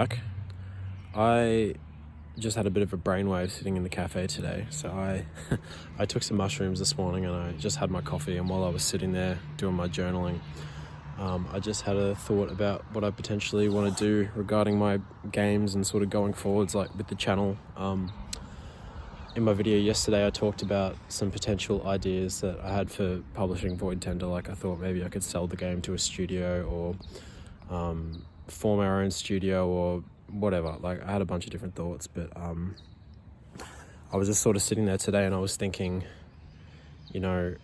back. I just had a bit of a brainwave sitting in the cafe today. So I took some mushrooms this morning and I just had my coffee, and while I was sitting there doing my journaling, I just had a thought about what I potentially want to do regarding my games and sort of going forwards, like with the channel. In my video yesterday, I talked about some potential ideas that I had for publishing Voidtender. Like, I thought maybe I could sell the game to a studio, or form our own studio, or whatever. Like, I had a bunch of different thoughts, but I was just sort of sitting there today and I was thinking, you know,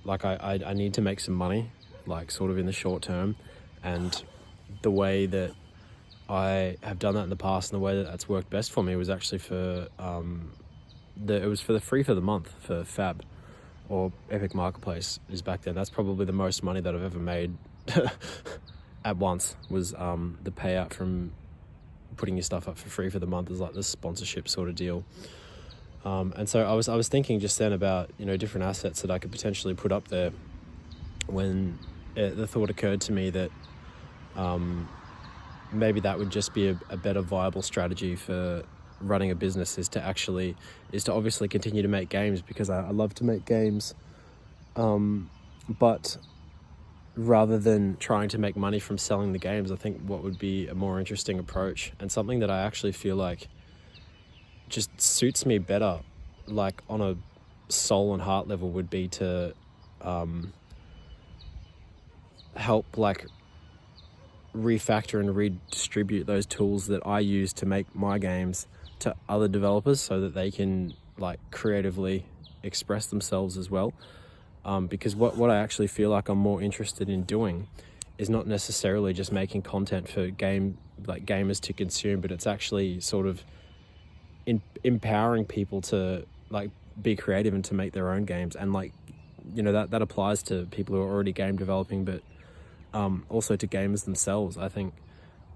like I need to make some money, like sort of in the short term, and the way that I have done that in the past and the way that that's worked best for me was actually for it was for the free for the month for Fab, or Epic Marketplace is back then. That's probably the most money that I've ever made at once, was the payout from putting your stuff up for free for the month, is like this sponsorship sort of deal. And so I was thinking just then about, you know, different assets that I could potentially put up there, when the thought occurred to me that maybe that would just be a better viable strategy for running a business, is to obviously continue to make games, because I love to make games, but rather than trying to make money from selling the games, I think what would be a more interesting approach, and something that I actually feel like just suits me better, like on a soul and heart level, would be to help like refactor and redistribute those tools that I use to make my games to other developers, so that they can like creatively express themselves as well. Because what I actually feel like I'm more interested in doing is not necessarily just making content for gamers to consume, but it's actually sort of empowering people to like be creative and to make their own games. And like, you know, that applies to people who are already game developing, but also to gamers themselves. I think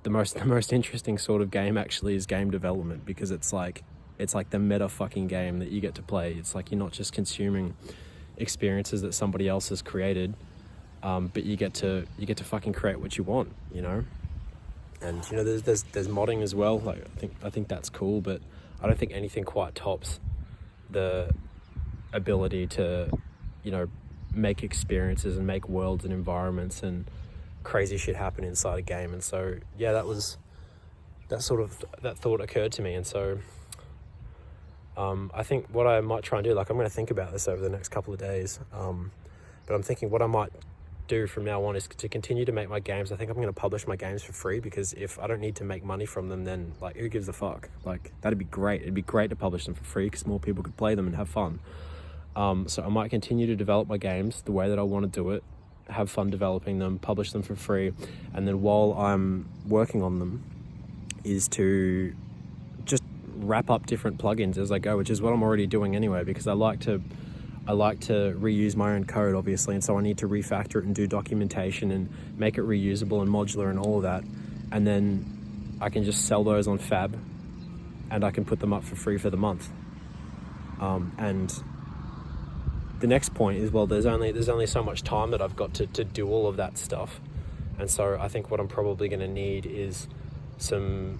the most interesting sort of game actually is game development, because it's like the meta fucking game that you get to play. It's like you're not just consuming experiences that somebody else has created, but you get to fucking create what you want, you know. And you know, there's modding as well. Like, I think that's cool, but I don't think anything quite tops the ability to, you know, make experiences and make worlds and environments and crazy shit happen inside a game. And so yeah, that thought occurred to me. And so I think what I might try and do, like, I'm going to think about this over the next couple of days, but I'm thinking what I might do from now on is to continue to make my games. I think I'm going to publish my games for free, because if I don't need to make money from them, then like, who gives a fuck? Like, that'd be great. It'd be great to publish them for free, because more people could play them and have fun. So I might continue to develop my games the way that I want to do it, have fun developing them, publish them for free, and then while I'm working on them, is to just wrap up different plugins as I go, which is what I'm already doing anyway, because I like to reuse my own code, obviously, and so I need to refactor it and do documentation and make it reusable and modular and all of that, and then I can just sell those on Fab, and I can put them up for free for the month. And the next point is, well, there's only so much time that I've got to do all of that stuff, and so I think what I'm probably going to need is some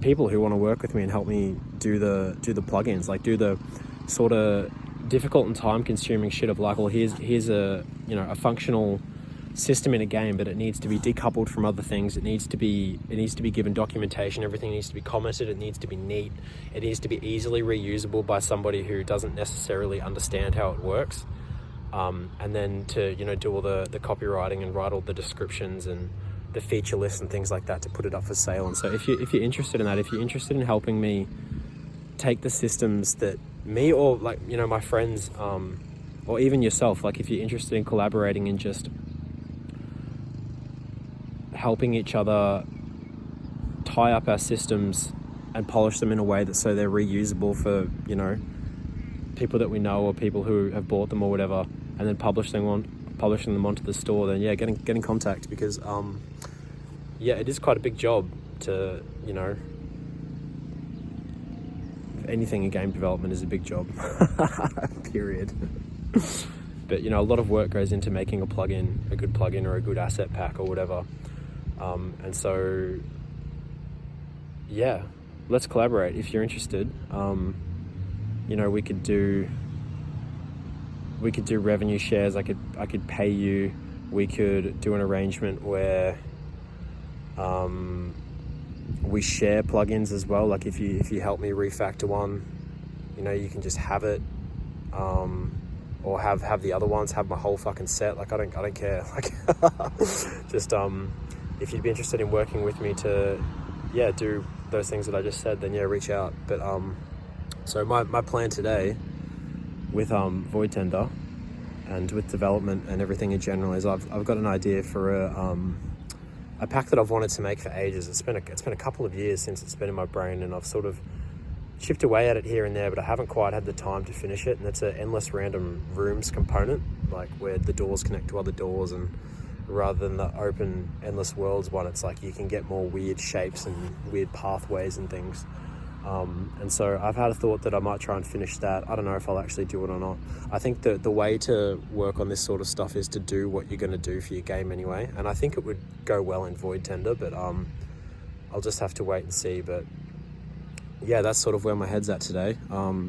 people who want to work with me and help me do the plugins, like do the sort of difficult and time consuming shit of like, well, here's a, you know, a functional system in a game, but it needs to be decoupled from other things. It needs to be given documentation. Everything needs to be commented. It needs to be neat. It needs to be easily reusable by somebody who doesn't necessarily understand how it works. And then to, you know, do all the copywriting and write all the descriptions and the feature lists and things like that to put it up for sale. And so if you're interested in that, if you're interested in helping me take the systems that me, or like, you know, my friends, or even yourself, like if you're interested in collaborating and just helping each other tie up our systems and polish them in a way that so they're reusable for, you know, people that we know or people who have bought them or whatever, and then publishing them onto the store, then yeah, get in contact, because yeah, it is quite a big job to, you know, anything in game development is a big job. Period. But you know, a lot of work goes into making a good plugin or a good asset pack or whatever. And so yeah, let's collaborate if you're interested. You know, we could do revenue shares. I could pay you. We could do an arrangement where we share plugins as well. Like if you help me refactor one, you know, you can just have it, or have the other ones, have my whole fucking set. Like I don't care. Like just if you'd be interested in working with me to do those things that I just said, then reach out. But so my plan today with Voidtender and with development and everything in general is I've got an idea for a pack that I've wanted to make for ages. It's been a couple of years since it's been in my brain, and I've sort of chipped away at it here and there, but I haven't quite had the time to finish it. And it's an endless random rooms component, like where the doors connect to other doors, and rather than the open endless worlds one, it's like you can get more weird shapes and weird pathways and things. And so I've had a thought that I might try and finish that. I don't know if I'll actually do it or not. I think that the way to work on this sort of stuff is to do what you're going to do for your game anyway. And I think it would go well in Voidtender, but I'll just have to wait and see. But yeah, that's sort of where my head's at today.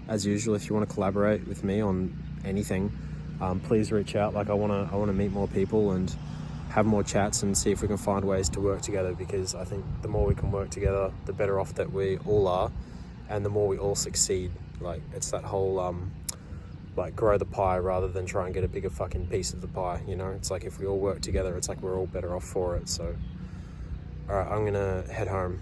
As usual, if you want to collaborate with me on anything, please reach out. Like I want to meet more people and have more chats and see if we can find ways to work together, because I think the more we can work together, the better off that we all are, and the more we all succeed. Like it's that whole like grow the pie rather than try and get a bigger fucking piece of the pie, you know? It's like if we all work together, it's like we're all better off for it. So all right, I'm gonna head home.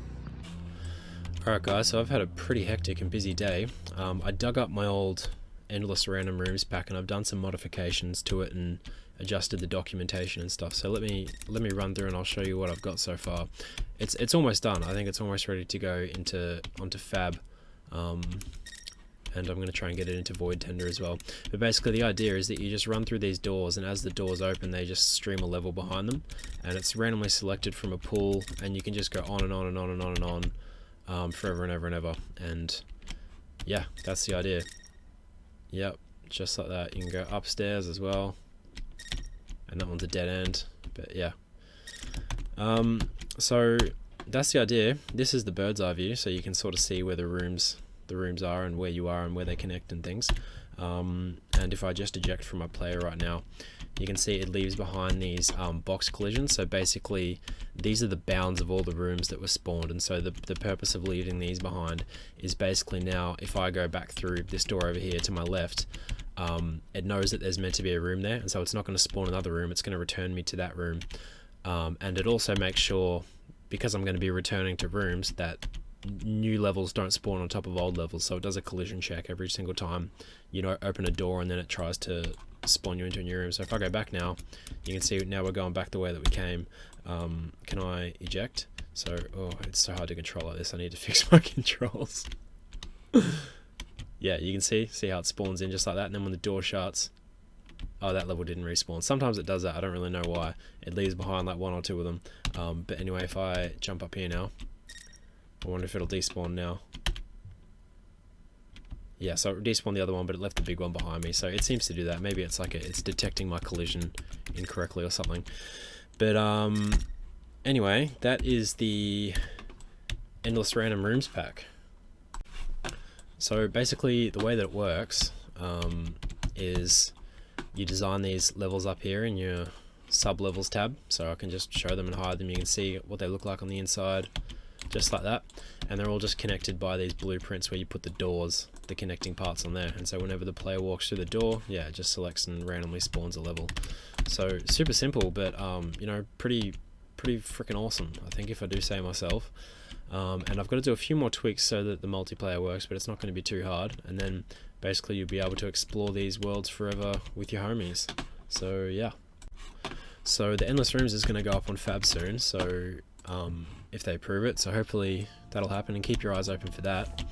Alright guys, so I've had a pretty hectic and busy day. I dug up my old Endless Random Rooms pack and I've done some modifications to it and adjusted the documentation and stuff. So let me run through and I'll show you what I've got so far. It's almost done. I think it's almost ready to go onto Fab, and I'm going to try and get it into Voidtender as well. But basically the idea is that you just run through these doors, and as the doors open they just stream a level behind them, and it's randomly selected from a pool, and you can just go on and on and on and on and on forever and ever and ever. And yeah, that's the idea. Yep, just like that. You can go upstairs as well, and that one's a dead end, but yeah. So that's the idea. This is the bird's eye view, so you can sort of see where the rooms are and where you are and where they connect and things. And if I just eject from my player right now, you can see it leaves behind these box collisions. So basically these are the bounds of all the rooms that were spawned, and so the purpose of leaving these behind is basically now if I go back through this door over here to my left, it knows that there's meant to be a room there, and so it's not going to spawn another room, it's going to return me to that room. And it also makes sure, because I'm going to be returning to rooms, that new levels don't spawn on top of old levels. So it does a collision check every single time you know open a door, and then it tries to spawn you into a new room. So if I go back now, you can see now we're going back the way that we came. Can I eject? So it's so hard to control like this. I need to fix my controls. Yeah, you can see how it spawns in just like that, and then when the door shuts, oh, that level didn't respawn. Sometimes it does that, I don't really know why. It leaves behind like one or two of them. But anyway, if I jump up here now, I wonder if it'll despawn now. Yeah, so it despawned the other one, but it left the big one behind me. So it seems to do that. Maybe it's like it's detecting my collision incorrectly or something. But anyway, that is the Endless Random Rooms pack. So basically the way that it works is you design these levels up here in your sub-levels tab. So I can just show them and hide them. You can see what they look like on the inside, just like that. And they're all just connected by these blueprints where you put the doors, the connecting parts on there. And so whenever the player walks through the door, yeah, it just selects and randomly spawns a level. So super simple, but you know, pretty freaking awesome, I think, if I do say myself. And I've got to do a few more tweaks so that the multiplayer works, but it's not going to be too hard. And then basically you'll be able to explore these worlds forever with your homies. So yeah. So the Endless Rooms is going to go up on Fab soon, so if they approve it, so hopefully that'll happen, and keep your eyes open for that.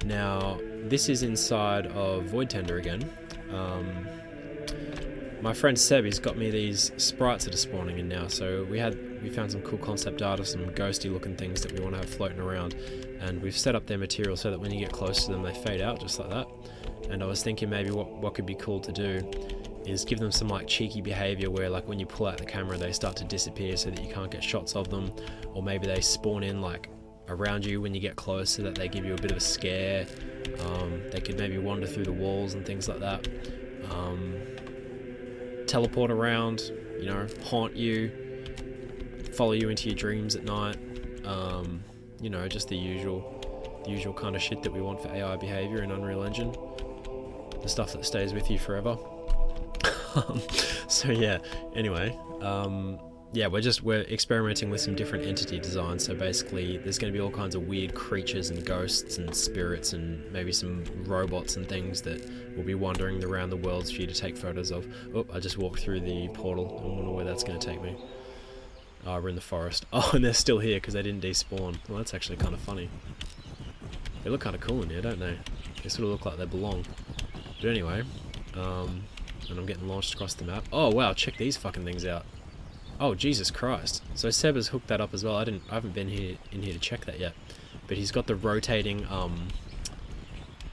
Now this is inside of Voidtender again. My friend Seb, he's got me these sprites that are spawning in now. So we found some cool concept art of some ghosty looking things that we want to have floating around, and we've set up their material so that when you get close to them they fade out just like that. And I was thinking maybe what could be cool to do is give them some like cheeky behavior where like when you pull out the camera they start to disappear so that you can't get shots of them, or maybe they spawn in like around you when you get close, so that they give you a bit of a scare. They could maybe wander through the walls and things like that. Teleport around, you know, haunt you, follow you into your dreams at night. You know, just the usual kind of shit that we want for AI behavior in Unreal Engine. The stuff that stays with you forever. So yeah, anyway, yeah, we're experimenting with some different entity designs. So basically there's going to be all kinds of weird creatures and ghosts and spirits and maybe some robots and things that will be wandering around the worlds for you to take photos of. Oh, I just walked through the portal. I wonder where that's going to take me. Oh, we're in the forest. Oh, and they're still here because they didn't despawn. Well, that's actually kind of funny. They look kind of cool in here, don't they? They sort of look like they belong. But anyway, and I'm getting launched across the map. Oh wow, check these fucking things out. Oh Jesus Christ! So Seb has hooked that up as well. I haven't been in here to check that yet, but he's got the rotating,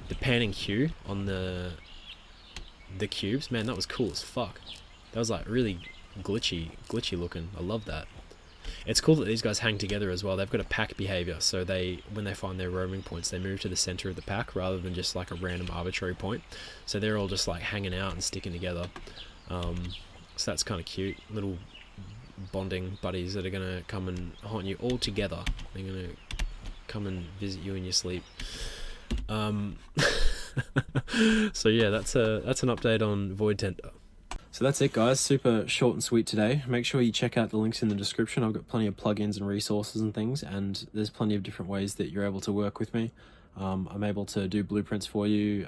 the panning hue on the cubes. Man, that was cool as fuck. That was like really glitchy looking. I love that. It's cool that these guys hang together as well. They've got a pack behavior, so when they find their roaming points, they move to the center of the pack rather than just like a random arbitrary point. So they're all just like hanging out and sticking together. So that's kind of cute. Little bonding buddies that are gonna come and haunt you all together. They're gonna come and visit you in your sleep. So yeah, that's an update on Voidtender. So that's it, guys. Super short and sweet today. Make sure you check out the links in the description. I've got plenty of plugins and resources and things, and there's plenty of different ways that you're able to work with me. I'm able to do blueprints for you.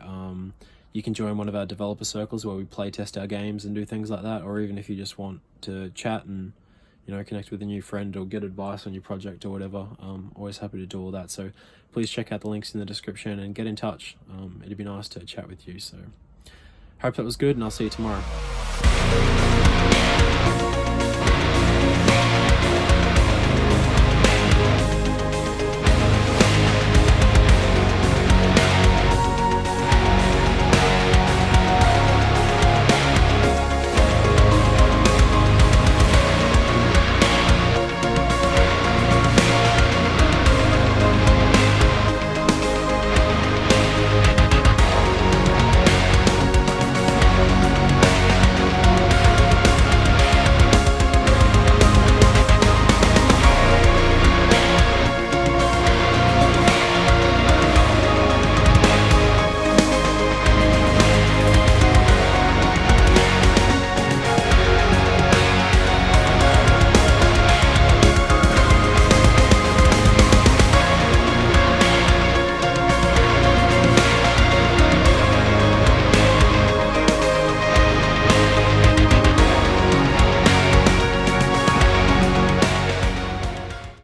You can join one of our developer circles where we play test our games and do things like that, or even if you just want to chat and, you know, connect with a new friend or get advice on your project or whatever, always happy to do all that. So please check out the links in the description and get in touch. It'd be nice to chat with you. So hope that was good, and I'll see you tomorrow.